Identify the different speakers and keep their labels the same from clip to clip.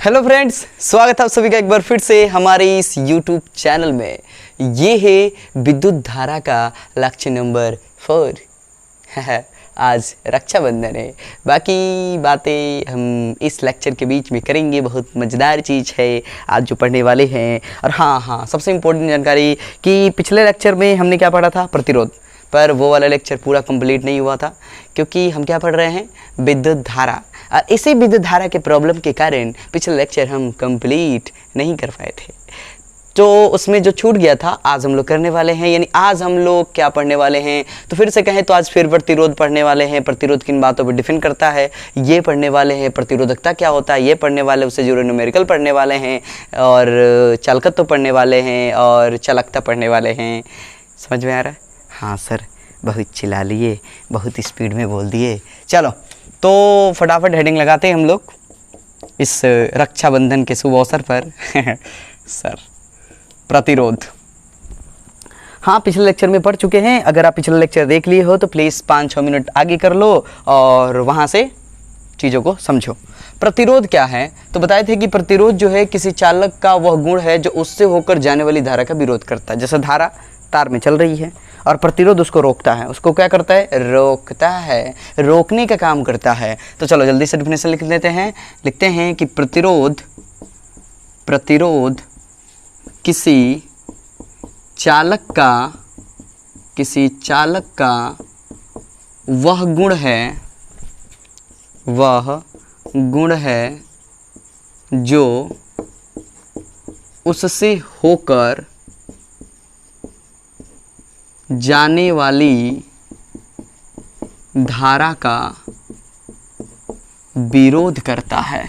Speaker 1: Hello friends, स्वागत है आप सभी का एक बार फिर से हमारे इस YouTube चैनल में। ये है विद्युत धारा का लेक्चर नंबर 4। आज रक्षाबंधन है। बाकी बातें हम इस लेक्चर के बीच में करेंगे। बहुत मज़ेदार चीज़ है आज जो पढ़ने वाले हैं। और हाँ, सबसे इम्पोर्टेंट जानकारी कि पिछले लेक्चर में हमने क्या पढ़ा था, प्रतिरोध, पर वो वाला लेक्चर पूरा कंप्लीट नहीं हुआ था क्योंकि हम क्या पढ़ रहे हैं, विद्युत धारा। और इसी विद्युत धारा के प्रॉब्लम के कारण पिछले लेक्चर हम कंप्लीट नहीं कर पाए थे, तो उसमें जो छूट गया था आज हम लोग करने वाले हैं। यानी आज हम लोग क्या पढ़ने वाले हैं, तो फिर से कहें तो आज फिर प्रतिरोध पढ़ने वाले हैं। प्रतिरोध किन बातों पर डिफेंड करता है ये पढ़ने वाले हैं। प्रतिरोधकता क्या होता है ये पढ़ने वाले, उससे जुड़े न्यूमेरिकल पढ़ने वाले हैं, और चालकत्व पढ़ने वाले हैं, और चालकता पढ़ने वाले हैं। समझ में आ रहा है? हाँ सर, बहुत चिल्ला लिए, बहुत स्पीड में बोल दिए। चलो तो फटाफट हेडिंग लगाते हैं हम लोग इस रक्षाबंधन के शुभ अवसर पर। सर, प्रतिरोध। हाँ, पिछले लेक्चर में पढ़ चुके हैं। अगर आप पिछले लेक्चर देख लिए हो तो प्लीज़ 5-6 मिनट आगे कर लो और वहाँ से चीज़ों को समझो। प्रतिरोध क्या है, तो बताए थे कि प्रतिरोध जो है किसी चालक का वह गुण है जो उससे होकर जाने वाली धारा का विरोध करता है। जैसे धारा तार में चल रही है और प्रतिरोध उसको रोकता है। उसको क्या करता है? रोकता है, रोकने का काम करता है। तो चलो जल्दी से डेफिनेशन लिख लेते हैं। लिखते हैं कि प्रतिरोध किसी चालक का वह गुण है जो उससे होकर जाने वाली धारा का विरोध करता है।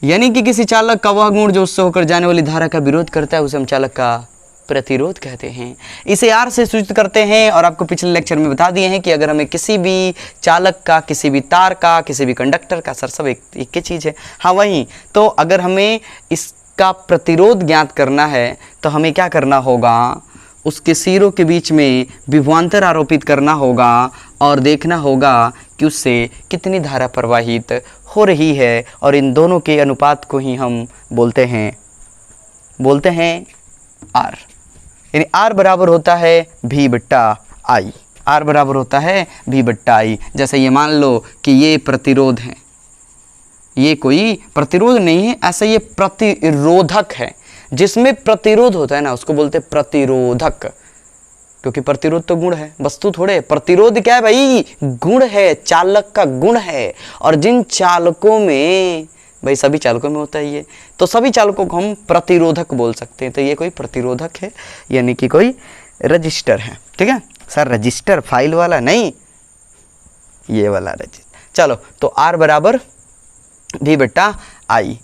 Speaker 1: यानी कि किसी चालक का वह गुण जो उससे होकर जाने वाली धारा का विरोध करता है उसे हम चालक का प्रतिरोध कहते हैं। इसे आर से सूचित करते हैं। और आपको पिछले लेक्चर में बता दिए हैं कि अगर हमें किसी भी चालक का, किसी भी तार का, किसी भी कंडक्टर का, सर सब एक ही चीज़ है। हाँ वही तो, अगर हमें इसका प्रतिरोध ज्ञात करना है तो हमें क्या करना होगा, उसके सिरों के बीच में विभवांतर आरोपित करना होगा और देखना होगा कि उससे कितनी धारा प्रवाहित हो रही है। और इन दोनों के अनुपात को ही हम बोलते हैं आर। यानी आर बराबर होता है V/I। आर बराबर होता है V/I। जैसे ये मान लो कि ये प्रतिरोध है, ये कोई प्रतिरोध नहीं है, ऐसा ये प्रतिरोधक है। जिसमें प्रतिरोध होता है ना उसको बोलते हैं प्रतिरोधक, क्योंकि प्रतिरोध तो गुण है, वस्तु थोड़े। प्रतिरोध क्या है भाई? गुण है, चालक का गुण है। और जिन चालकों में, भाई सभी चालकों में होता है ये, तो सभी चालकों को हम प्रतिरोधक बोल सकते हैं। तो ये कोई प्रतिरोधक है, यानी कि कोई रजिस्टर है। ठीक है सर, रजिस्टर फाइल वाला नहीं, ये वाला रजिस्टर। चलो तो आर बराबर V/I।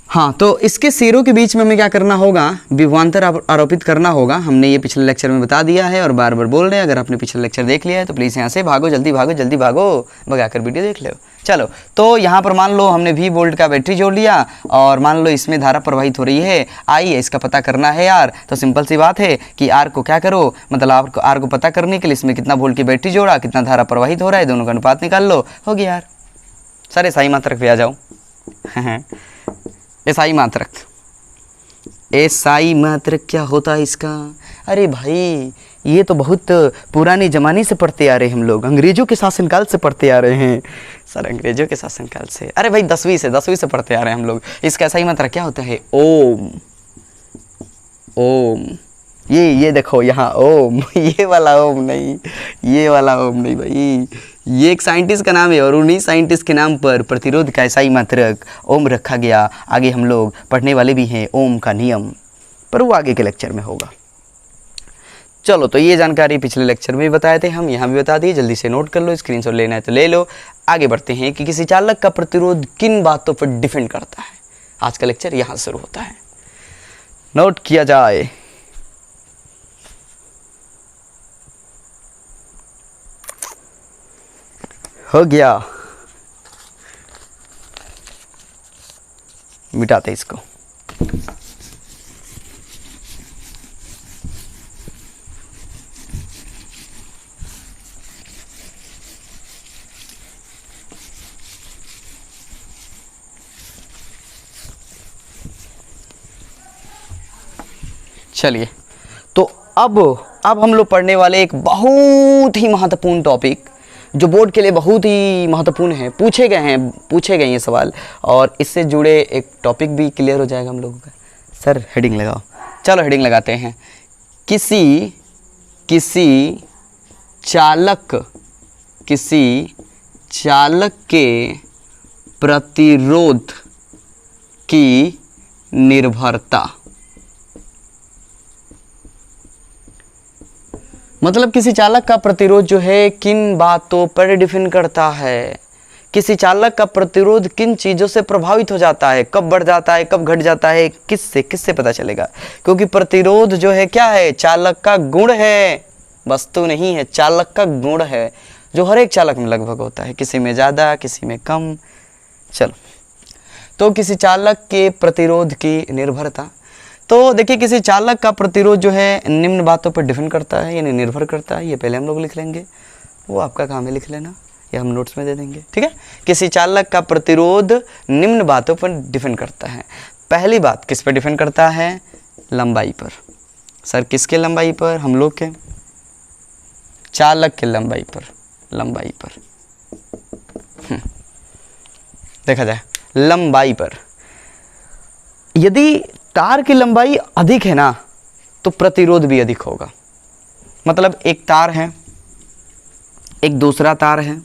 Speaker 1: हाँ, तो इसके सिरों के बीच में हमें क्या करना होगा, विभवांतर आरोपित करना होगा। हमने ये पिछले लेक्चर में बता दिया है और बार बार बोल रहे हैं। अगर आपने पिछले लेक्चर देख लिया है तो प्लीज़ यहाँ से भागो, जल्दी भागो, भगाकर वीडियो देख लो। चलो तो यहाँ पर मान लो हमने V वोल्ट का बैटरी जोड़ लिया और मान लो इसमें धारा प्रवाहित हो रही है I है, इसका पता करना है यार। तो सिंपल सी बात है कि R को क्या करो, मतलब R को पता करने के लिए इसमें कितना वोल्ट की बैटरी जोड़ा, कितना धारा प्रवाहित हो रहा है, दोनों का अनुपात निकाल लो, हो गया यार। सर SI मात्रक पे आ जाओ। SI मात्रक क्या होता है इसका? अरे भाई ये तो बहुत पुराने ज़माने से पढ़ते आ रहे हैं हम लोग, अंग्रेज़ों के शासनकाल से पढ़ते आ रहे हैं। सर अंग्रेज़ों के शासनकाल से? अरे भाई 10वीं से पढ़ते आ रहे हैं हम लोग। इसका SI मात्रक क्या होता है? ओम। ये देखो यहाँ ओम, ये वाला ओम नहीं, ये वाला ओम नहीं भाई, ये एक साइंटिस्ट का नाम है और उन्हीं साइंटिस्ट के नाम पर प्रतिरोध का SI मात्रक ओम रखा गया। आगे हम लोग पढ़ने वाले भी हैं ओम का नियम, पर वो आगे के लेक्चर में होगा। चलो तो ये जानकारी पिछले लेक्चर में भी बताए थे, हम यहाँ भी बता दिए। जल्दी से नोट कर लो, स्क्रीनशॉट लेना है तो ले लो। आगे बढ़ते हैं कि किसी चालक का प्रतिरोध किन बातों पर डिपेंड करता है। आज का लेक्चर यहाँ शुरू होता है, नोट किया जाए। हो गया, मिटाते इसको। चलिए, तो अब हम लोग पढ़ने वाले एक बहुत ही महत्वपूर्ण टॉपिक, जो बोर्ड के लिए बहुत ही महत्वपूर्ण है, पूछे गए ये सवाल, और इससे जुड़े एक टॉपिक भी क्लियर हो जाएगा हम लोगों का। सर हेडिंग लगाओ। चलो हेडिंग लगाते हैं। किसी चालक के प्रतिरोध की निर्भरता। मतलब किसी चालक का प्रतिरोध जो है किन बातों पर डिपेंड करता है, किसी चालक का प्रतिरोध किन चीज़ों से प्रभावित हो जाता है, कब बढ़ जाता है, कब घट जाता है, किससे पता चलेगा। क्योंकि प्रतिरोध जो है क्या है, चालक का गुण है, वस्तु नहीं है, चालक का गुण है, जो हर एक चालक में लगभग होता है, किसी में ज़्यादा किसी में कम। चलो, तो किसी चालक के प्रतिरोध की निर्भरता। तो देखिए, किसी चालक का प्रतिरोध जो है निम्न बातों पर डिपेंड करता है, यानी निर्भर करता है। ये पहले हम लोग लिख लेंगे, वो आपका काम है लिख लेना, या हम नोट्स में दे देंगे, ठीक है। किसी चालक का प्रतिरोध निम्न बातों पर डिपेंड करता है। पहली बात किस पर डिपेंड करता है, लंबाई पर। सर किसके लंबाई पर, हम लोग के चालक के लंबाई पर देखा जाए लंबाई पर। यदि तार की लंबाई अधिक है ना, तो प्रतिरोध भी अधिक होगा। मतलब एक तार है, एक दूसरा तार है,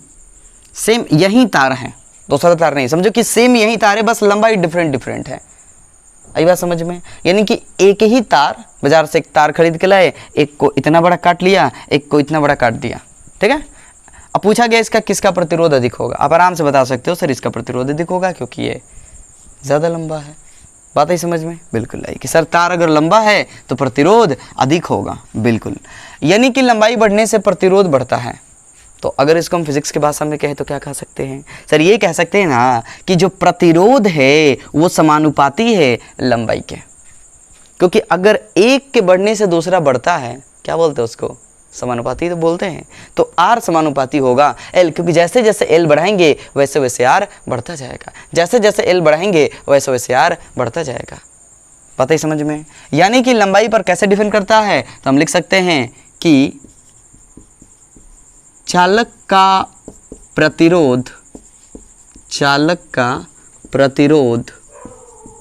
Speaker 1: सेम यही तार है, दूसरा तार नहीं, समझो कि सेम यही तार है, बस लंबाई डिफरेंट है। आई बात समझ में। यानी कि एक ही तार, बाजार से एक तार खरीद के लाए, एक को इतना बड़ा काट लिया, एक को इतना बड़ा काट दिया, ठीक है। अब पूछा गया इसका किसका प्रतिरोध अधिक होगा, आप आराम से बता सकते हो सर इसका प्रतिरोध अधिक होगा, क्योंकि ये ज़्यादा लंबा है। बात आई समझ में, बिल्कुल आई कि सर तार अगर लंबा है तो प्रतिरोध अधिक होगा, बिल्कुल। यानी कि लंबाई बढ़ने से प्रतिरोध बढ़ता है। तो अगर इसको हम फिजिक्स की भाषा में कहें तो क्या कह सकते हैं, सर ये कह सकते हैं ना कि जो प्रतिरोध है वो समानुपाती है लंबाई के। क्योंकि अगर एक के बढ़ने से दूसरा बढ़ता है, क्या बोलते हैं उसको, समानुपाती तो बोलते हैं। तो R समानुपाती होगा L, क्योंकि जैसे जैसे L बढ़ाएंगे वैसे वैसे R बढ़ता जाएगा, जैसे जैसे L बढ़ाएंगे वैसे वैसे R बढ़ता जाएगा। पता ही समझ में। यानी कि लंबाई पर कैसे डिपेंड करता है, तो हम लिख सकते हैं कि चालक का प्रतिरोध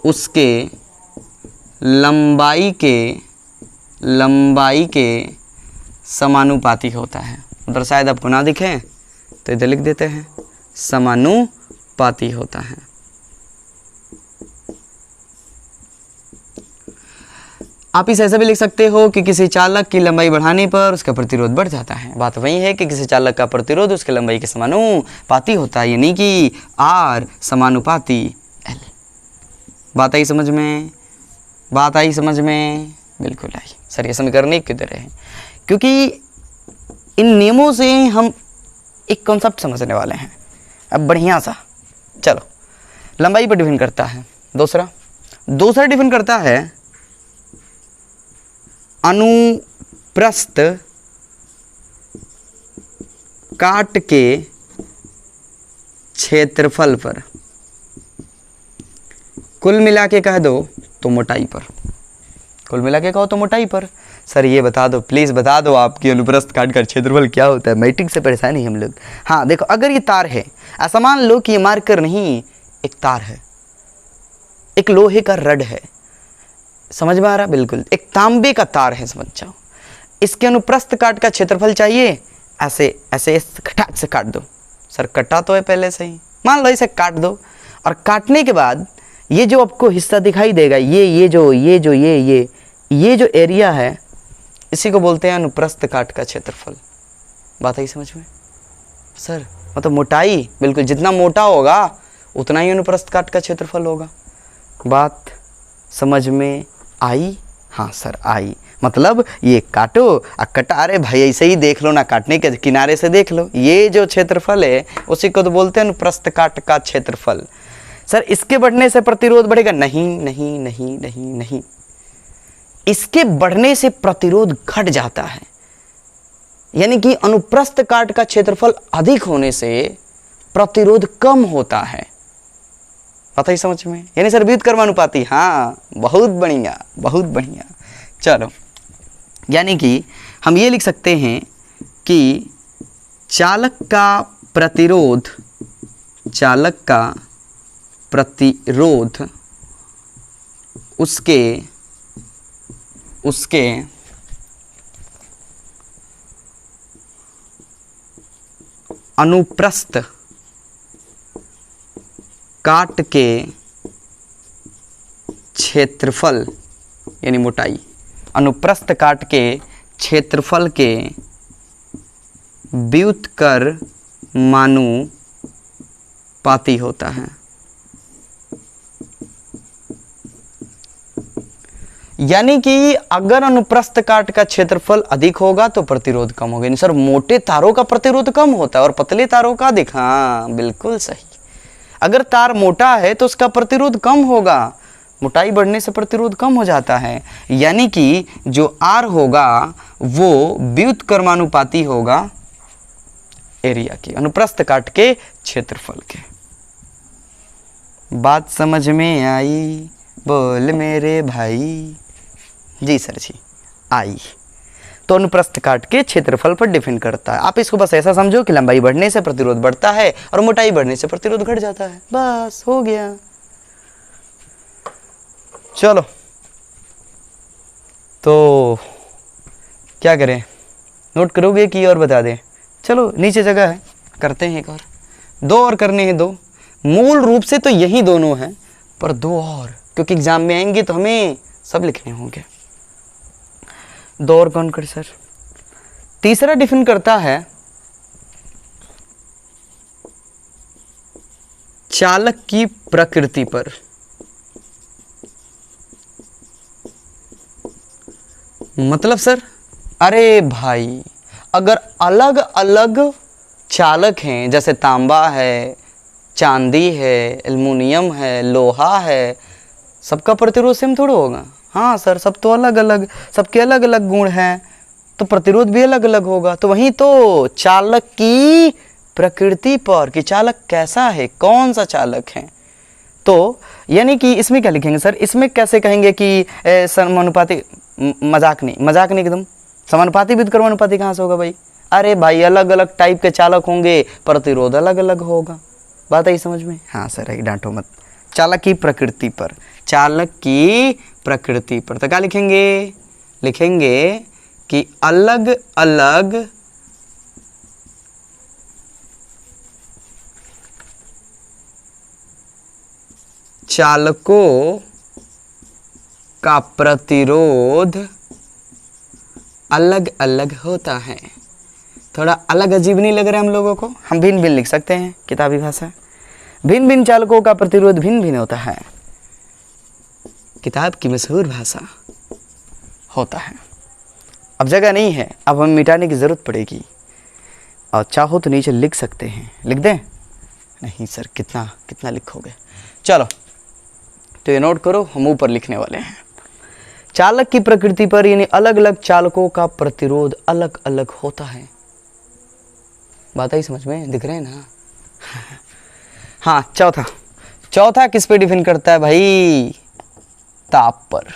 Speaker 1: उसके लंबाई के समानुपाती होता है। मतलब शायद आपको ना दिखे तो इधर लिख देते हैं, समानुपाती होता है। आप इसे ऐसा भी लिख सकते हो कि किसी चालक की लंबाई बढ़ाने पर उसका प्रतिरोध बढ़ जाता है। बात वही है कि किसी चालक का प्रतिरोध उसके लंबाई के समानुपाती होता है, यानी कि R समानुपाती L। बात आई समझ में, बिल्कुल आई। सर ये समीकरण एक किधर है, क्योंकि इन नियमों से हम एक कॉन्सेप्ट समझने वाले हैं अब बढ़िया सा। चलो, लंबाई पर डिपेंड करता है। दूसरा डिपेंड करता है अनुप्रस्थ काट के क्षेत्रफल पर। कुल मिला के कह दो तो मोटाई पर, कुल मिला के कहो तो मोटाई पर। सर ये बता दो, प्लीज़ बता दो आपकी अनुप्रस्थ काट का क्षेत्रफल क्या होता है, मैट्रिक से परेशानी हम लोग। हाँ देखो, अगर ये तार है, ऐसा मान लो कि ये मार्कर नहीं, एक तार है, एक लोहे का रड है, समझ में आ रहा, बिल्कुल एक तांबे का तार है, समझ जाओ। इसके अनुप्रस्थ काट का क्षेत्रफल चाहिए, ऐसे ऐसे खटाक से काट दो। सर कटा तो है पहले से ही, मान लो इसे काट दो, और काटने के बाद ये जो आपको हिस्सा दिखाई देगा, ये जो एरिया है, इसी को बोलते हैं अनुप्रस्थ काट का क्षेत्रफल। बात आई समझ में। सर मतलब मोटाई, बिल्कुल जितना मोटा होगा उतना ही अनुप्रस्थ काट का क्षेत्रफल होगा। बात समझ में आई? हाँ सर आई। मतलब ये काटो और कटा, अरे भाई ऐसे ही देख लो ना, काटने के किनारे से देख लो, ये जो क्षेत्रफल है उसी को तो बोलते हैं अनुप्रस्थ काट का क्षेत्रफल। सर इसके बढ़ने से प्रतिरोध बढ़ेगा? नहीं, इसके बढ़ने से प्रतिरोध घट जाता है। यानी कि अनुप्रस्थ काट का क्षेत्रफल अधिक होने से प्रतिरोध कम होता है। पता ही समझ में। यानी सर व्युत्क्रमानुपाती, हाँ बहुत बढ़िया। चलो, यानी कि हम ये लिख सकते हैं कि चालक का प्रतिरोध उसके अनुप्रस्थ काट के क्षेत्रफल यानी मोटाई, अनुप्रस्थ काट के क्षेत्रफल के व्युत्क्रमानुपाती होता है। यानी कि अगर अनुप्रस्थ काट का क्षेत्रफल अधिक होगा तो प्रतिरोध कम होगा। सर मोटे तारों का प्रतिरोध कम होता है और पतले तारों का अधिक। हाँ बिल्कुल सही। अगर तार मोटा है तो उसका प्रतिरोध कम होगा, मोटाई बढ़ने से प्रतिरोध कम हो जाता है। यानी कि जो R होगा वो व्युत्क्रमानुपाती होगा एरिया की, अनुप्रस्थ काट के क्षेत्रफल के। बात समझ में आई? बोल मेरे भाई। जी सर जी आई। तो अनुप्रस्थ काट के क्षेत्रफल पर डिपेंड करता है। आप इसको बस ऐसा समझो कि लंबाई बढ़ने से प्रतिरोध बढ़ता है और मोटाई बढ़ने से प्रतिरोध घट जाता है, बस हो गया। चलो तो क्या करें, नोट करोगे कि और बता दें? चलो नीचे जगह है, करते हैं एक और, दो और करने हैं। दो मूल रूप से तो यही दोनों हैं, पर दो और, क्योंकि एग्जाम में आएंगे तो हमें सब लिखने होंगे। दो और कौन कर सर? तीसरा डिफाइन करता है चालक की प्रकृति पर। मतलब सर, अरे भाई अगर अलग अलग चालक हैं, जैसे तांबा है, चांदी है, एल्युमिनियम है, लोहा है, सबका प्रतिरोध सेम थोड़ा होगा। हाँ सर, सब तो अलग अलग, सबके अलग अलग गुण हैं, तो प्रतिरोध भी अलग अलग होगा। तो वहीं तो चालक की प्रकृति पर, कि चालक कैसा है, कौन सा चालक है। तो यानी कि इसमें क्या लिखेंगे सर? इसमें कैसे कहेंगे कि समानुपाती? मजाक नहीं एकदम। समानुपाती व्युत्क्रमानुपाती कहाँ से होगा भाई? अरे भाई अलग अलग टाइप के चालक होंगे, प्रतिरोध अलग अलग होगा। बात आई समझ में? हाँ सर, डांटो मत। चालक की प्रकृति पर, चालक की प्रकृति पर तो क्या लिखेंगे? लिखेंगे कि अलग अलग चालकों का प्रतिरोध अलग अलग होता है। थोड़ा अलग अजीब नहीं लग रहा है हम लोगों को? हम भिन्न भिन्न लिख सकते हैं, किताबी भाषा। भिन्न भिन्न चालकों का प्रतिरोध भिन्न भिन्न होता है, किताब की मशहूर भाषा होता है। अब जगह नहीं है, अब हमें मिटाने की ज़रूरत पड़ेगी, और चाहो तो नीचे लिख सकते हैं। लिख दें? नहीं सर, कितना कितना लिखोगे? चलो तो ये नोट करो, हम ऊपर लिखने वाले हैं। चालक की प्रकृति पर, यानी अलग अलग चालकों का प्रतिरोध अलग अलग होता है। बात आई समझ में? दिख रहे हैं ना? हाँ, चौथा किस पे डिपेंड करता है भाई? ताप पर,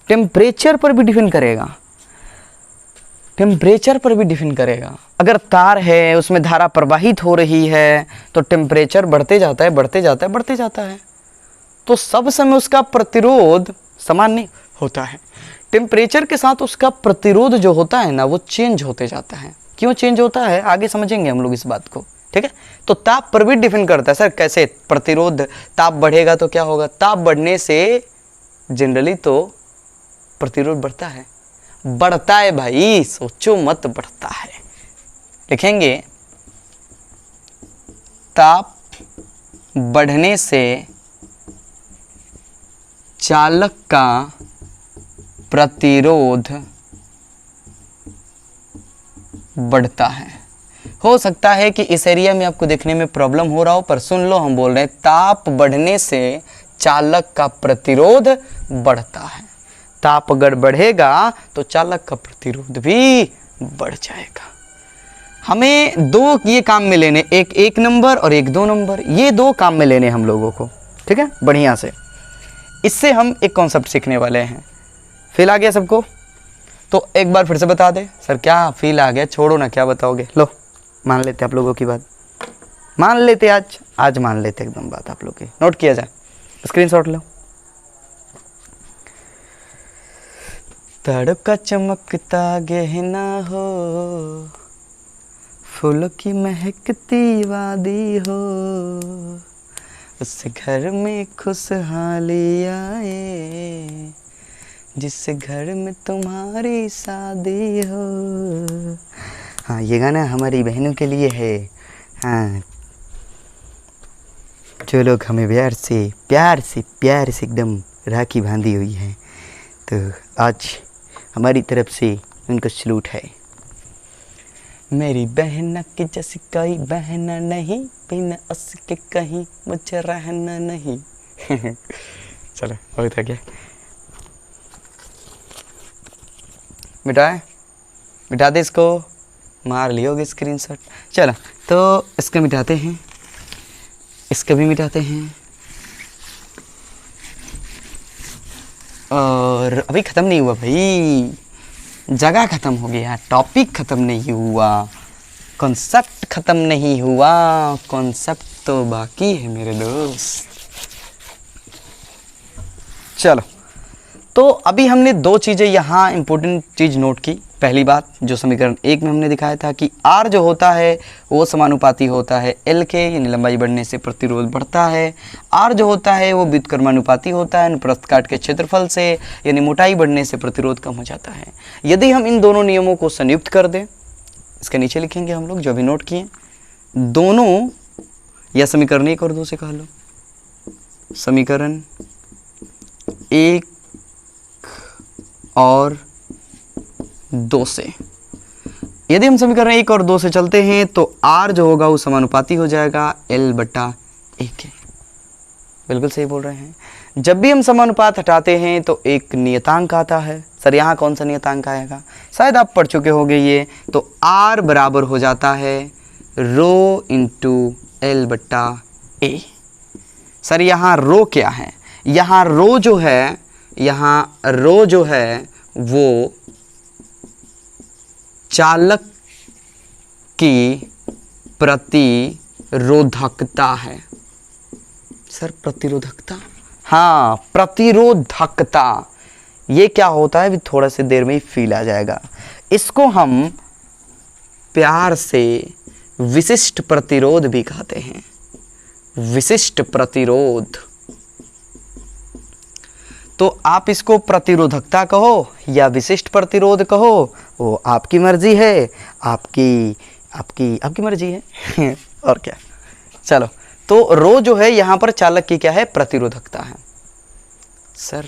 Speaker 1: टेम्परेचर पर भी डिपेंड करेगा। टेम्परेचर पर भी डिपेंड करेगा। अगर तार है, उसमें धारा प्रवाहित हो रही है, तो टेम्परेचर बढ़ते जाता है, बढ़ते जाता है, बढ़ते जाता है। तो सब समय उसका प्रतिरोध समान नहीं होता है। टेम्परेचर के साथ उसका प्रतिरोध जो होता है ना, वो चेंज होते जाता है। क्यों चेंज होता है, आगे समझेंगे हम लोग इस बात को, ठीक है? तो ताप पर भी डिपेंड करता है। सर कैसे? प्रतिरोध, ताप बढ़ेगा तो क्या होगा? ताप बढ़ने से जनरली तो प्रतिरोध बढ़ता है, बढ़ता है भाई, सोचो मत, बढ़ता है। लिखेंगे ताप बढ़ने से चालक का प्रतिरोध बढ़ता है। हो सकता है कि इस एरिया में आपको देखने में प्रॉब्लम हो रहा हो, पर सुन लो, हम बोल रहे हैं ताप बढ़ने से चालक का प्रतिरोध बढ़ता है। ताप अगर बढ़ेगा तो चालक का प्रतिरोध भी बढ़ जाएगा। हमें दो ये काम में लेने, एक नंबर और एक 2 नंबर, ये 2 काम में लेने हम लोगों को, ठीक है? बढ़िया से इससे हम एक कॉन्सेप्ट सीखने वाले हैं। फील आ गया सबको? तो एक बार फिर से बता दे। सर क्या फील आ गया, छोड़ो ना, क्या बताओगे? लो मान लेते आप लोगों की बात, मान लेते आज मान लेते एकदम बात आप लोग की। नोट किया जाए, स्क्रीनशॉट लो। तड़का चमकता गहना हो, फूलों की महकती वादी हो, उस घर में खुशहाली आए, जिस घर में तुम्हारी शादी हो। हाँ, ये गाना हमारी बहनों के लिए है। हाँ, जो लोग हमें प्यार से एकदम राखी बांधी हुई है, तो आज हमारी तरफ से उनको सलूट है। मेरी बहन की जैसी कोई बहन नहीं, बिना उसके कहीं मुझे रहना नहीं। चलो अभी तक क्या मिटा दे इसको, मार लियोगे स्क्रीनशॉट। चलो तो इसको मिटाते हैं, इसको भी मिटाते हैं, और अभी ख़त्म नहीं हुआ भाई, जगह ख़त्म हो गया, टॉपिक ख़त्म नहीं हुआ, कॉन्सेप्ट ख़त्म नहीं हुआ, कॉन्सेप्ट तो बाकी है मेरे दोस्त। चलो तो अभी हमने दो चीज़ें यहाँ इंपॉर्टेंट चीज़ नोट की। पहली बात, जो समीकरण 1 में हमने दिखाया था कि R जो होता है वो समानुपाती होता है L के, यानी लंबाई बढ़ने से प्रतिरोध बढ़ता है। R जो होता है वो व्युत्क्रमानुपाती होता है अनुप्रस्थ काट के क्षेत्रफल से, यानी मोटाई बढ़ने से प्रतिरोध कम हो जाता है। यदि हम इन दोनों नियमों को संयुक्त कर दें, इसके नीचे लिखेंगे हम लोग जो भी नोट किए, दोनों, या समीकरण 1 और 2 से कह लो, समीकरण 1 और 2 से, यदि हम समीकरण 1 और 2 से चलते हैं तो R जो होगा वो समानुपाती हो जाएगा L/A के। बिल्कुल सही बोल रहे हैं। जब भी हम समानुपात हटाते हैं तो एक नियतांक आता है। सर यहाँ कौन सा नियतांक आएगा? शायद आप पढ़ चुके होंगे ये। तो R बराबर हो जाता है रो इंटू L/A। सर यहाँ रो क्या है? यहाँ रो जो है वो चालक की प्रतिरोधकता है। सर प्रतिरोधकता? हाँ, प्रतिरोधकता। ये क्या होता है, अभी थोड़ा सी देर में ही फील आ जाएगा। इसको हम प्यार से विशिष्ट प्रतिरोध भी कहते हैं। विशिष्ट प्रतिरोध। तो आप इसको प्रतिरोधकता कहो या विशिष्ट प्रतिरोध कहो, वो आपकी मर्जी है, आपकी मर्जी है। और क्या। चलो तो रो जो है यहाँ पर चालक की क्या है? प्रतिरोधकता है। सर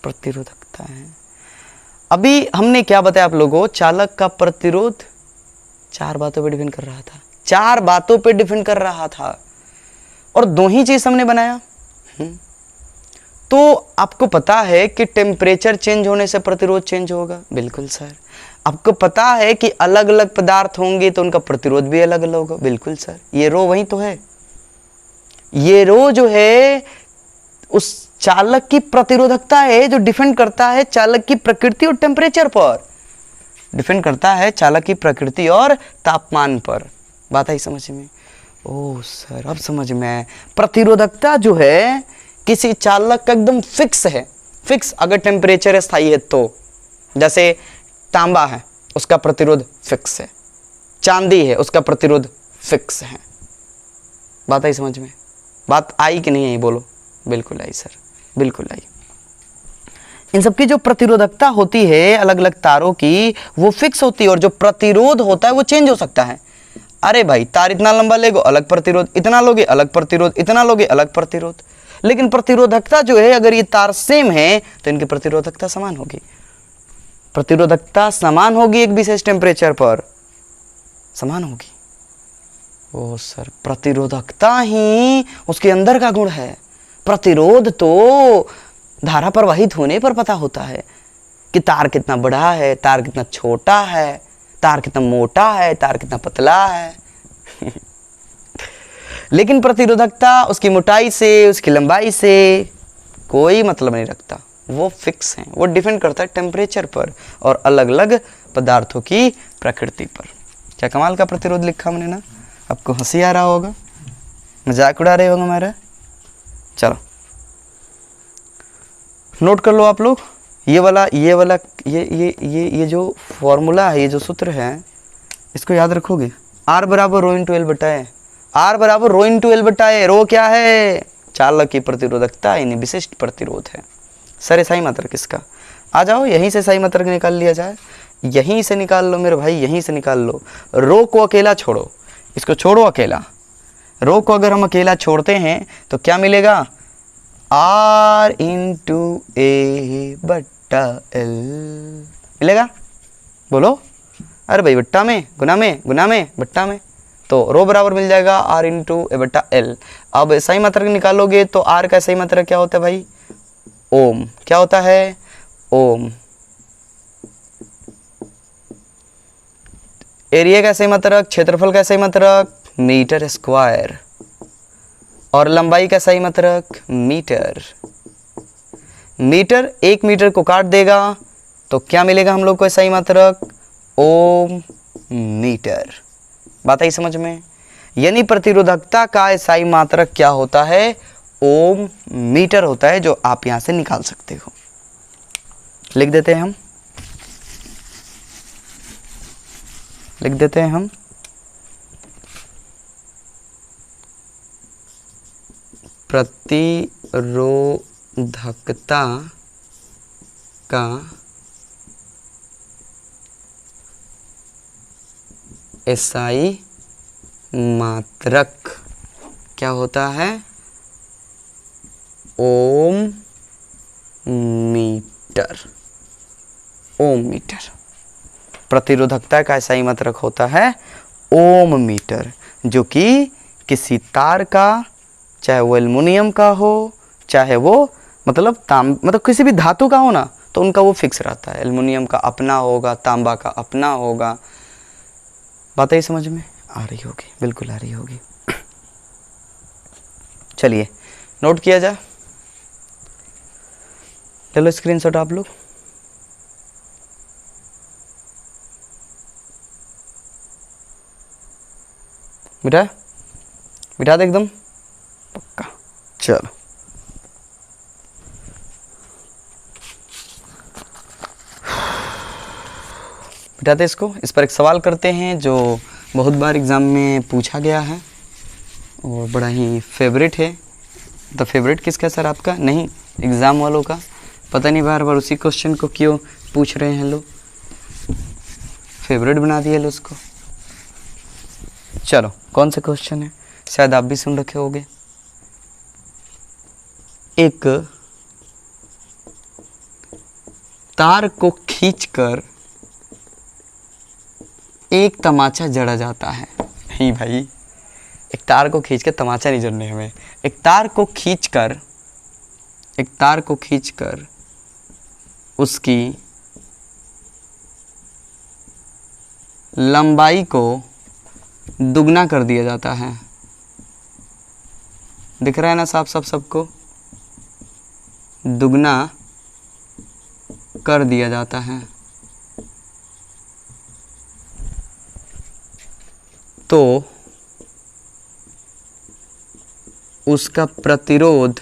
Speaker 1: प्रतिरोधकता है। अभी हमने क्या बताया आप लोगों? चालक का प्रतिरोध 4 बातों पे डिपेंड कर रहा था। 4 बातों पे डिपेंड कर रहा था और 2 ही चीज हमने बनाया। तो आपको पता है कि टेम्परेचर चेंज होने से प्रतिरोध चेंज होगा। बिल्कुल सर। आपको पता है कि अलग अलग पदार्थ होंगे तो उनका प्रतिरोध भी अलग अलग होगा। बिल्कुल सर। ये रो वही तो है। ये रो जो है उस चालक की प्रतिरोधकता है जो डिपेंड करता है चालक की प्रकृति और टेम्परेचर पर। डिपेंड करता है चालक की प्रकृति और तापमान पर। बात आई समझ में? ओह सर अब समझ में आया। प्रतिरोधकता जो है किसी चालक का एकदम फिक्स है। फिक्स अगर टेम्परेचर स्थायी है तो, जैसे तांबा है उसका प्रतिरोध फिक्स है, चांदी है उसका प्रतिरोध फिक्स है। बात आई समझ में? बात आई कि नहीं आई बोलो? बिल्कुल आई सर, बिल्कुल आई। इन सबकी जो प्रतिरोधकता होती है अलग अलग तारों की वो फिक्स होती है और जो प्रतिरोध होता है वो चेंज हो सकता है। अरे भाई तार इतना लंबा लेगो अलग प्रतिरोध, इतना लोगे अलग प्रतिरोध, इतना लोगे अलग प्रतिरोध। लेकिन प्रतिरोधकता जो है अगर ये तार सेम है तो इनकी प्रतिरोधकता समान होगी। प्रतिरोधकता समान होगी एक विशेष टेम्परेचर पर समान होगी। ओ सर प्रतिरोधकता ही उसके अंदर का गुण है। प्रतिरोध तो धारा प्रवाहित होने पर पता होता है कि तार कितना बड़ा है, तार कितना छोटा है, तार कितना मोटा है, तार कितना पतला है। लेकिन प्रतिरोधकता उसकी मोटाई से, उसकी लंबाई से कोई मतलब नहीं रखता, वो फिक्स हैं, वो डिपेंड करता है टेम्परेचर पर और अलग अलग पदार्थों की प्रकृति पर। क्या कमाल का प्रतिरोध लिखा हमने ना, आपको हंसी आ रहा होगा, मजाक उड़ा रहे होंगे हमारा। चलो नोट कर लो आप लोग, ये जो फॉर्मूला है, ये जो सूत्र है, इसको याद रखोगे। R बराबर रो इंटू एल बटा ए, R बराबर रो इंटू एल बटा ए। रो क्या है? चालक की प्रतिरोधकता, यानी विशिष्ट प्रतिरोध है। सर सही मात्रक किसका? आ जाओ यहीं से सही मात्रक निकाल लिया जाए, यहीं से निकाल लो मेरे भाई, यहीं से निकाल लो। रो को अकेला छोड़ो, इसको छोड़ो अकेला। रो को अगर हम अकेला छोड़ते हैं तो क्या मिलेगा? R इंटू ए बट्टा एल मिलेगा। बोलो, अरे भाई बट्टा में, गुना में, गुना में, बट्टा में, तो रो बराबर मिल जाएगा R इंटू ए बट्टा एल। अब सही मात्रक निकालोगे तो R का सही मात्रक क्या होता है भाई? ओम। क्या होता है? ओम। एरिया का सही मात्रक, क्षेत्रफल का सही मात्रक मीटर स्क्वायर, और लंबाई का सही मात्रक मीटर। मीटर 1 मीटर को काट देगा तो क्या मिलेगा हम लोग को सही मात्रक? ओम मीटर। बात आई समझ में? यानी प्रतिरोधकता का सही मात्रक क्या होता है? ओम मीटर होता है, जो आप यहां से निकाल सकते हो। लिख देते हैं हम, लिख देते हैं हम। प्रतिरोधकता का एसआई मात्रक क्या होता है? ओम मीटर। ओम मीटर प्रतिरोधकता का एसआई मात्रक होता है ओम मीटर, जो कि किसी तार का, चाहे वो एल्युमिनियम का हो, चाहे वो मतलब किसी भी धातु का हो ना, तो उनका वो फिक्स रहता है। एल्युमिनियम का अपना होगा, तांबा का अपना होगा। बात आई समझ में? आ रही होगी, बिल्कुल आ रही होगी। चलिए नोट किया जाए, ले लो स्क्रीनशॉट आप लोग। बिठा बिठा दे एकदम पक्का। चलो बिठाते इसको। इस पर एक सवाल करते हैं जो बहुत बार एग्ज़ाम में पूछा गया है और बड़ा ही फेवरेट है। द फेवरेट किसका सर? आपका? नहीं, एग्ज़ाम वालों का। पता नहीं बार बार उसी क्वेश्चन को क्यों पूछ रहे हैं लोग, फेवरेट बना दिया लो उसको। चलो कौन सा क्वेश्चन है? शायद आप भी सुन रखे होगे। एक तार को खींचकर एक तमाचा जड़ा जाता है। नहीं भाई, एक तार को खींच के तमाचा नहीं जड़ने हमें। एक तार को खींचकर उसकी लंबाई को दुगना कर दिया जाता है। दिख रहा है ना साफ साफ सबको? दुगना कर दिया जाता है तो उसका प्रतिरोध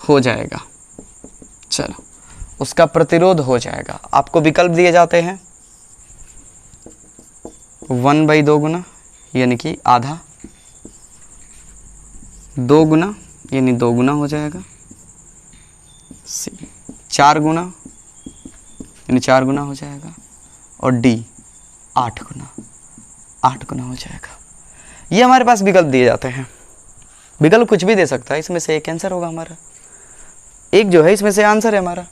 Speaker 1: हो जाएगा। चलो उसका प्रतिरोध हो जाएगा। आपको विकल्प दिए जाते हैं 1/2 गुना यानी कि आधा, 2 गुना यानी 2 गुना हो जाएगा, 4 गुना यानी 4 गुना हो जाएगा, और डी 8 गुना हो जाएगा। ये हमारे पास विकल्प दिए जाते हैं। विकल्प कुछ भी दे सकता है, इसमें से एक आंसर होगा हमारा। एक जो है इसमें से आंसर है हमारा।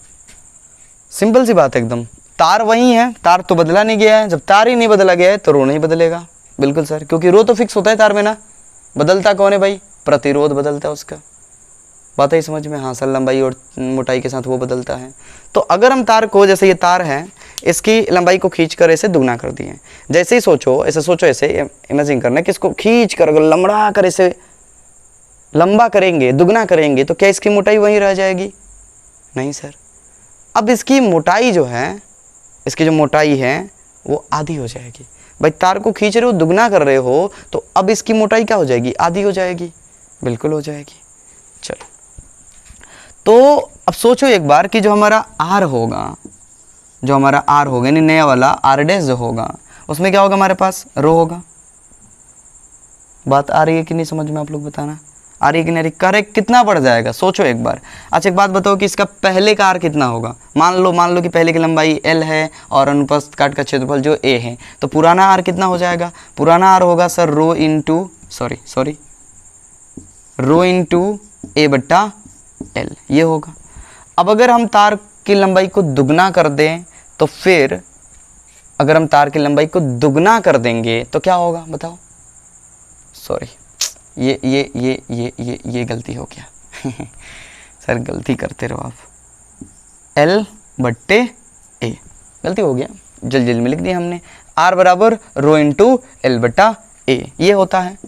Speaker 1: सिंपल सी बात है एकदम। तार वही है, तार तो बदला नहीं गया है। जब तार ही नहीं बदला गया है तो रो नहीं बदलेगा। बिल्कुल सर, क्योंकि रो तो फिक्स होता है तार में ना। बदलता कौन है भाई? प्रतिरोध बदलता है उसका। बात है समझ में? हाँ सर, लंबाई और मोटाई के साथ वो बदलता है। तो अगर हम तार को, जैसे ये तार है, इसकी लंबाई को खींच कर ऐसे दुगना कर दिए, जैसे ही सोचो ऐसे इमेजिन करना कि इसको खींच कर अगर लंबड़ा कर ऐसे लंबा करेंगे, दुगना करेंगे, तो क्या इसकी मोटाई वहीं रह जाएगी? नहीं सर, अब इसकी मोटाई जो है, इसकी जो मोटाई है वो आधी हो जाएगी। भाई तार को खींच रहे हो, दुगना कर रहे हो, तो अब इसकी मोटाई क्या हो जाएगी? आधी हो जाएगी। बिल्कुल हो जाएगी। चलो, तो अब सोचो एक बार कि जो हमारा आर होगा, यानी नया वाला आर डैश जो होगा, उसमें क्या होगा? हमारे पास रो होगा। बात आ रही है कि नहीं समझ में? आप लोग बताना, आ रही है कि नहीं? करेक्ट। कितना बढ़ जाएगा सोचो एक बार। अच्छा एक बात बताओ कि इसका पहले का आर कितना होगा? मान लो कि पहले की लंबाई एल है और अनुप्रस्थ काट का क्षेत्रफल जो ए है, तो पुराना आर कितना हो जाएगा? पुराना आर होगा सर रो इंटू ए बट्टा एल, ये होगा। अब अगर हम तार की लंबाई को दुगना कर दें, तो फिर अगर हम तार की लंबाई को दुगना कर देंगे तो क्या होगा बताओ? सॉरी, ये गलती हो गया सर गलती करते रहो आप। एल बट्टे ए, गलती हो गया, जल्दी में लिख दिया हमने। आर बराबर रो इंटू एल बट्टा ए, ये होता है।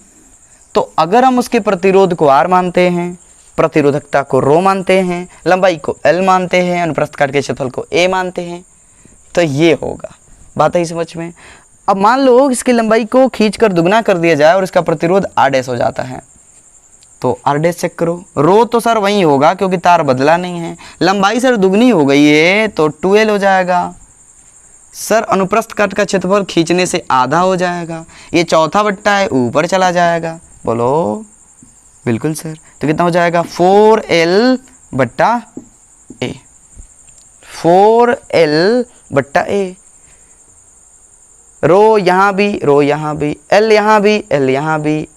Speaker 1: तो अगर हम उसके प्रतिरोध को आर मानते हैं, प्रतिरोधकता को रो मानते हैं, लंबाई को एल मानते हैं, अनुप्रस्थ काट के क्षेत्रफल को ए मानते हैं, तो ये होगा। बात है समझ में? अब मान लो इसकी लंबाई को खींचकर दुगना कर दिया जाए और इसका प्रतिरोध आर डैश हो जाता है, तो आर डैश चेक करो। रो तो सर वही होगा क्योंकि तार बदला नहीं है। लंबाई सर दुगनी हो गई है तो 2L हो जाएगा। सर अनुप्रस्थ काट का क्षेत्रफल खींचने से आधा हो जाएगा, ये चौथा बट्टा है ऊपर चला जाएगा। बोलो बिल्कुल सर। तो कितना हो जाएगा? 4L बट्टा ए, 4L बट्टा ए। रो यहाँ भी, एल यहाँ भी, एल यहाँ भी,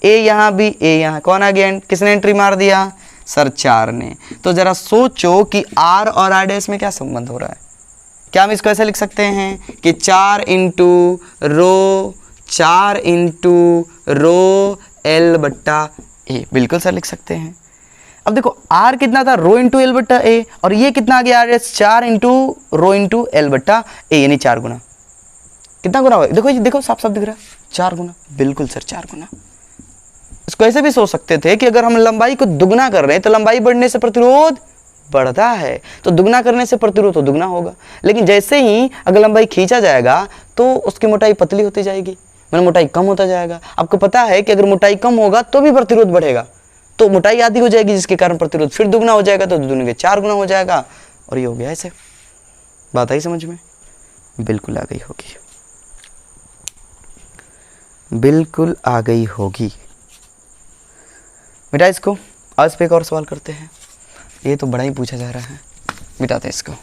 Speaker 1: ए यहाँ भी, ए यहाँ। कौन आ गया? किसने एंट्री मार दिया? सर 4 ने। तो जरा सोचो कि आर और आर डैश में क्या संबंध हो रहा है। क्या हम इसको ऐसे लिख सकते हैं कि 4 इंटू रो एल बट्टा ए? बिल्कुल सर लिख सकते हैं। अब देखो आर कितना था? रो इंटू एल बट्टा ए, और ये कितना आ गया? R dash 4 into rho into L बट्टा ए, यानी 4 गुना। कितना गुना हुआ? देखो साफ साफ दिख रहा है, 4 गुना। बिल्कुल सर 4 गुना। इसको ऐसे भी सोच सकते थे कि अगर हम लंबाई को दुगना कर रहे हैं तो लंबाई बढ़ने से प्रतिरोध बढ़ता है, तो दुगना करने से प्रतिरोध तो दुगना होगा। लेकिन जैसे ही अगर लंबाई खींचा जाएगा तो उसकी मोटाई पतली होती जाएगी, मतलब मोटाई कम होता जाएगा। आपको पता है कि अगर मोटाई कम होगा तो भी प्रतिरोध बढ़ेगा, तो मोटाई आधी हो जाएगी जिसके कारण प्रतिरोध फिर दुगना हो जाएगा, तो दुगने के 4 गुना हो जाएगा, और ये हो गया ऐसे। बात आई समझ में? बिल्कुल आ गई होगी, बिल्कुल आ गई होगी। मिटा इसको, आज पे एक और सवाल करते हैं। ये तो बड़ा ही पूछा जा रहा है, मिटाते हैं इसको।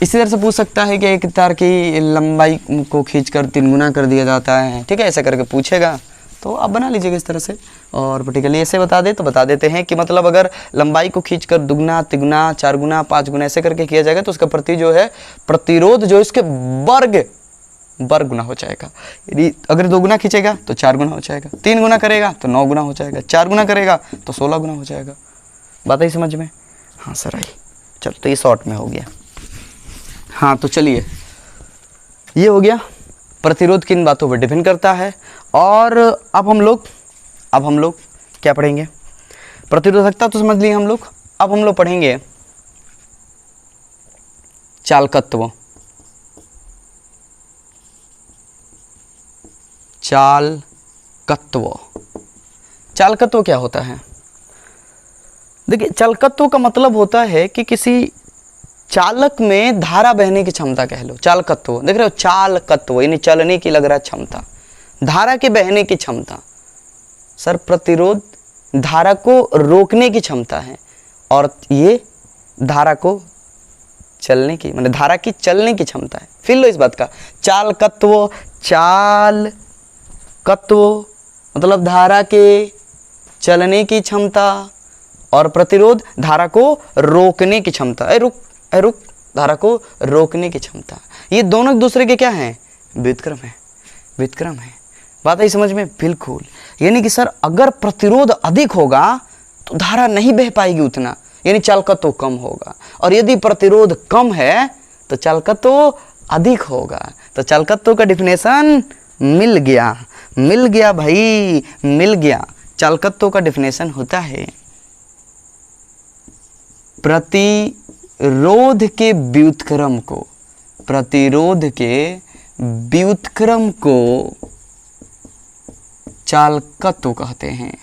Speaker 1: इसी तरह से पूछ सकता है कि एक तार की लंबाई को खींचकर 3 गुना कर दिया जाता है, ठीक है, ऐसा करके पूछेगा तो आप बना लीजिएगा इस तरह से। और पर्टिकुलरली ऐसे बता दे तो बता देते हैं कि मतलब अगर लंबाई को खींचकर दुगना, तिगुना, 4 गुना, 5 गुना ऐसे करके किया जाएगा तो उसका प्रतिरोध जो इसके वर्ग गुना हो जाएगा। यदि अगर 2 गुना खींचेगा तो 4 गुना हो जाएगा, 3 गुना करेगा तो 9 गुना हो जाएगा, 4 गुना करेगा तो 16 गुना हो जाएगा। बात आई समझ में? हाँ सर आई। चलो तो ये शॉर्ट में हो गया। हाँ तो चलिए, ये हो गया प्रतिरोध किन बातों पर डिपेंड करता है। और अब हम लोग क्या पढ़ेंगे? प्रतिरोधकता तो समझ लिए हम लोग। अब हम लोग पढ़ेंगे चालकत्व। चालकत्व क्या होता है? देखिए, चालकत्व का मतलब होता है कि किसी चालक में धारा बहने की क्षमता कह लो। चालकत्व देख रहे हो, चालकत्व यानी चलने की लग रहा है क्षमता, धारा के बहने की क्षमता। सर प्रतिरोध धारा को रोकने की क्षमता है, और ये धारा को चलने की, मतलब धारा की चलने की क्षमता है। फिर लो इस बात का, चालकत्व मतलब धारा के चलने की क्षमता, और प्रतिरोध धारा को रोकने की क्षमता। रुक धारा को रोकने की क्षमता। ये दोनों एक दूसरे के क्या हैं? व्युत्क्रम है। बात आई समझ में? बिल्कुल। यानी कि सर अगर प्रतिरोध अधिक होगा तो धारा नहीं बह पाएगी उतना, यानी चालकत्व कम होगा, और यदि प्रतिरोध कम है तो चालकत्व अधिक होगा। तो चालकत्व का डिफिनेशन मिल गया, मिल गया भाई, मिल गया। चालकत्व का डिफिनेशन होता है प्रतिरोध के व्युत्क्रम को, प्रतिरोध के व्युत्क्रम को चालकत्व कहते हैं।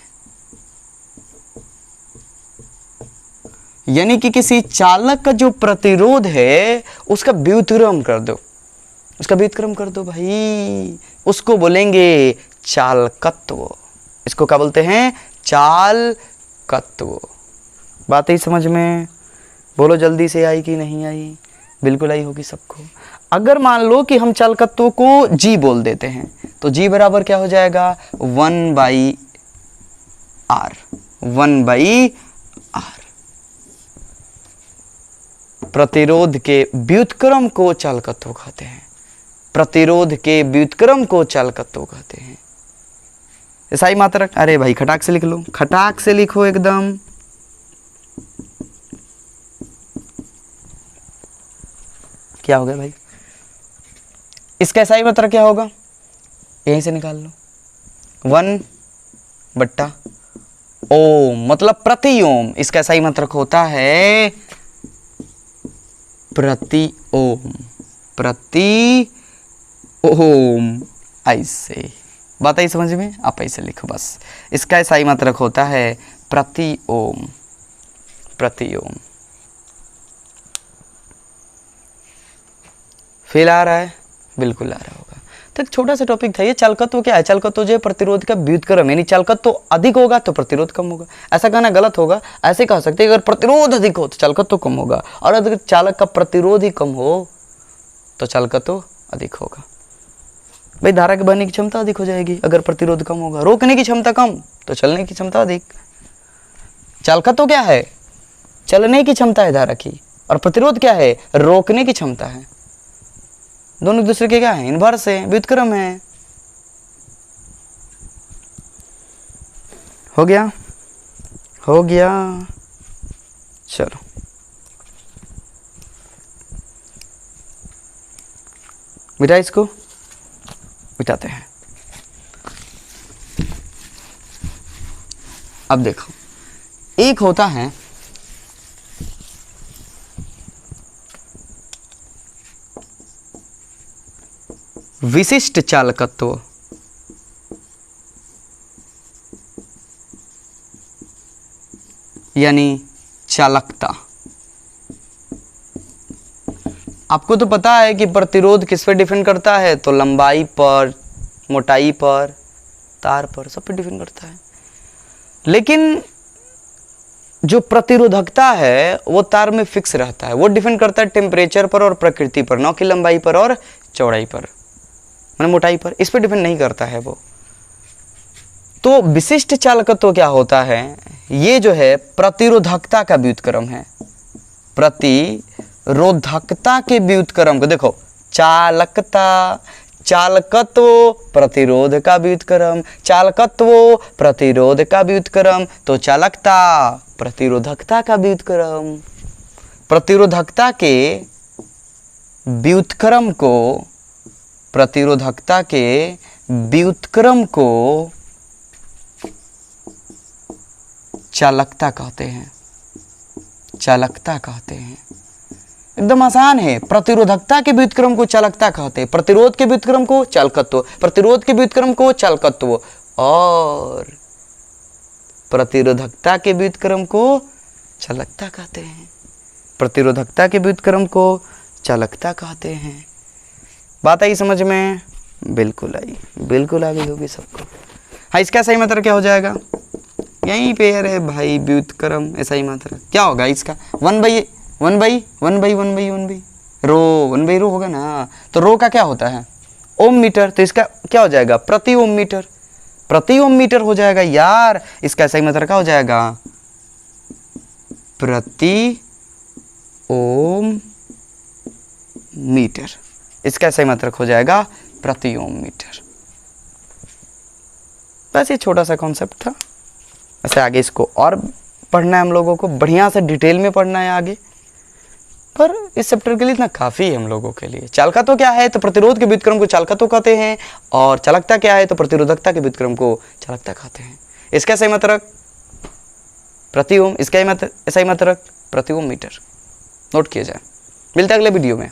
Speaker 1: यानी कि किसी चालक का जो प्रतिरोध है उसका व्युत्क्रम कर दो, उसका व्युत्क्रम कर दो भाई, उसको बोलेंगे चालकत्व। इसको क्या बोलते हैं? चालकत्व। बात ही समझ में? बोलो जल्दी से, आई कि नहीं आई? बिल्कुल आई होगी सबको। अगर मान लो कि हम चालकत्व को G बोल देते हैं तो G बराबर क्या हो जाएगा? 1/R, 1/R। प्रतिरोध के व्युत्क्रम को चालकत्व कहते हैं, प्रतिरोध के व्युत्क्रम को चालकत्व कहते हैं। ऐसा ही मात्रक, अरे भाई खटाक से लिख लो, खटाक से लिखो एकदम। क्या हो गया भाई? इसका ऐसा ही मात्रक क्या होगा? यहीं से निकाल लो, 1/ओम, मतलब प्रति ओम। इसका ऐसा ही मात्रक होता है प्रति ओम, प्रति ओम। ऐसे बात आई समझ में? आप ऐसे लिखो बस। इसका ऐसा ही मात्रक होता है प्रति ओम, प्रति ओम। फेल आ रहा है? बिल्कुल आ रहा होगा। तो एक छोटा सा टॉपिक था ये। चालकत्व क्या है? चालकत्व जो है प्रतिरोध का व्युत्क्रम, यानी चालकत्व अधिक होगा तो प्रतिरोध कम होगा। ऐसा कहना गलत होगा, ऐसे कह सकते हैं अगर प्रतिरोध अधिक हो तो चालकत्व कम होगा, और अगर चालक का प्रतिरोध ही कम हो तो चालकत्व अधिक होगा। भाई धारा के बहने की क्षमता अधिक हो जाएगी अगर प्रतिरोध कम होगा, रोकने की क्षमता कम तो चलने की क्षमता अधिक। चालकत्व क्या है? चलने की क्षमता है धारा की, और प्रतिरोध क्या है? रोकने की क्षमता है। दोनों एक दूसरे के क्या है? इनवर्स है, व्युत्क्रम है। हो गया? हो गया। चलो बिठा, इसको बिठाते हैं। अब देखो, एक होता है विशिष्ट चालकत्व, यानी चालकता। आपको तो पता है कि प्रतिरोध किस पे डिपेंड करता है? तो लंबाई पर, मोटाई पर, तार पर, सब पे डिपेंड करता है। लेकिन जो प्रतिरोधकता है वो तार में फिक्स रहता है, वो डिपेंड करता है टेम्परेचर पर और प्रकृति पर, न कि लंबाई पर और चौड़ाई पर, मैंने मोटाई पर। इस पे डिपेंड नहीं करता है वो। तो विशिष्ट चालकत्व क्या होता है? ये जो है प्रतिरोधकता का व्युत्क्रम है, प्रतिरोधकता के व्युत्क्रम को देखो। चालकता, चालकत्व, प्रतिरोध का व्युत्क्रम, चालकत्व, प्रतिरोध का व्युत्क्रम, तो चालकता, प्रतिरोधकता का व्युत्क्रम। प्रतिरोधकता के व्युत्क्रम को, प्रतिरोधकता के व्युत्क्रम को चालकता कहते हैं, चालकता कहते हैं। एकदम आसान है। प्रतिरोधकता के व्युत्क्रम को चालकता कहते हैं, प्रतिरोध के व्युत्क्रम को चालकत्व, प्रतिरोध के व्युत्क्रम को चालकत्व, और प्रतिरोधकता के व्युत्क्रम को चालकता कहते हैं, प्रतिरोधकता के व्युत्क्रम को चालकता कहते हैं। बात आई समझ में? बिल्कुल आई, बिल्कुल आ गई होगी सबको। हाँ, इसका सही मात्रा क्या हो जाएगा? यहीं पे है भाई, व्युत्क्रम। ऐसा ही मात्रा क्या होगा इसका? 1/1/1/1/1 रो होगा ना। तो रो का क्या होता है? ओम मीटर। तो इसका क्या हो जाएगा? प्रति ओम मीटर, प्रति ओम मीटर हो जाएगा यार। इसका सही मात्रा क्या हो जाएगा? प्रति ओम मीटर। इसका सही मात्रक हो जाएगा प्रति ओम मीटर। बस ये छोटा सा कॉन्सेप्ट था। वैसे आगे इसको और पढ़ना है हम लोगों को, बढ़िया से डिटेल में पढ़ना है आगे, पर इस चैप्टर के लिए इतना काफ़ी है हम लोगों के लिए। चालकत्व क्या है, तो प्रतिरोध के व्युत्क्रम को चालकत्व कहते हैं, और चालकता क्या है, तो प्रतिरोधकता के व्युत्क्रम को चालकता कहते हैं। इसका सही मात्रक प्रति ओम, इसका सही मात्रक प्रति ओम मीटर। नोट किया जाए। मिलते हैं अगले वीडियो में।